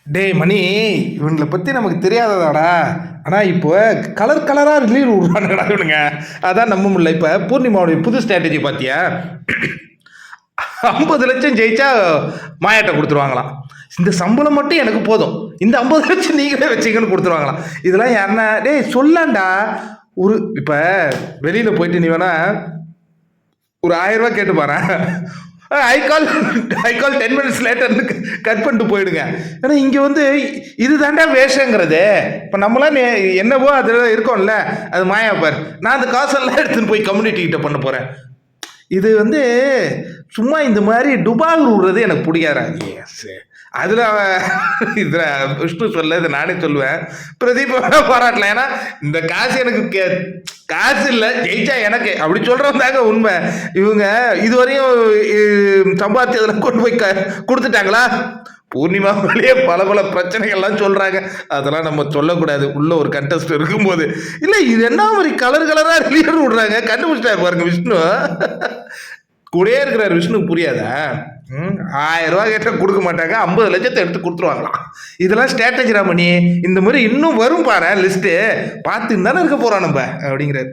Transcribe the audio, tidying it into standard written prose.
டேய் மணி, இவங்களை பற்றி நமக்கு தெரியாததாடா. ஆனால் இப்போ கலர் கலராக ரிலீவ் விடுறானுங்கடா இவனுங்க. அதான் நம்ப முடியல. இப்போ பூர்ணிமாவுடைய புது ஸ்ட்ராட்டஜி பார்த்தியா? 50 லட்சம் ஜெயிச்சா மாயாட்ட கொடுத்துருவாங்களாம். இந்த சம்பளம் மட்டும் எனக்கு போதும், இந்த 50 லட்சம் நீங்களே வச்சிங்கன்னு கொடுத்துருவாங்களாம். இதெல்லாம் யாருன்னா டேய் சொல்லாண்டா. ஒரு இப்போ வெளியில் போயிட்டு நீ வேணா ஒரு 1000 ரூபா கேட்டு பாரு. ஐ கால் 10 minutes லேட்டர்னு கட் பண்ணிட்டு போயிடுங்க. ஏன்னா இங்கே வந்து இது தாண்டா வேஷங்கிறது. இப்போ நம்மளாம் என்னவோ அதில் இருக்கோம்ல, அது மாயா பார். நான் அந்த காசெல்லாம் எடுத்துன்னு போய் கம்யூனிட்டி கிட்ட பண்ண போகிறேன். இது வந்து சும்மா இந்த மாதிரி டுபாகூர் விடுறது எனக்கு பிடிக்காது. எஸ், அதில் இதில் விஷ்ணு சொல்ல இதை நானே சொல்லுவேன். பிரதீப் பாராட்டலாம். ஏன்னா இந்த காசு எனக்கு காசு இல்லை, ஜெயிச்சா எனக்கு அப்படி சொல்கிறவங்க தாங்க உண்மை. இவங்க இதுவரையும் சம்பாத்தியத்தில் கொண்டு போய் கொடுத்துட்டாங்களா? பூர்ணிமா மேலேயே பல பல பிரச்சனைகள்லாம் சொல்கிறாங்க. அதெல்லாம் நம்ம சொல்லக்கூடாது உள்ள ஒரு கண்டஸ்ட் இருக்கும்போது. இல்லை இது என்ன மாதிரி கலர் கலராக ரிலீவர் விடுறாங்க, கண்டுபிடிச்சிட்டாரு பாருங்க விஷ்ணு. கூடயே இருக்கிறார் விஷ்ணு, புரியாதா? 1000 ரூபா கேட்டால் கொடுக்க மாட்டாங்க, 50 லட்சத்தை எடுத்து கொடுத்துருவாங்களாம். இதெல்லாம் ஸ்ட்ராட்டஜி ராமணி. இந்த மாதிரி இன்னும் வரும் பாரு லிஸ்ட்டு, பார்த்துன்னு தானே இருக்க போகிறோம் நம்ம அப்படிங்கிறாரு.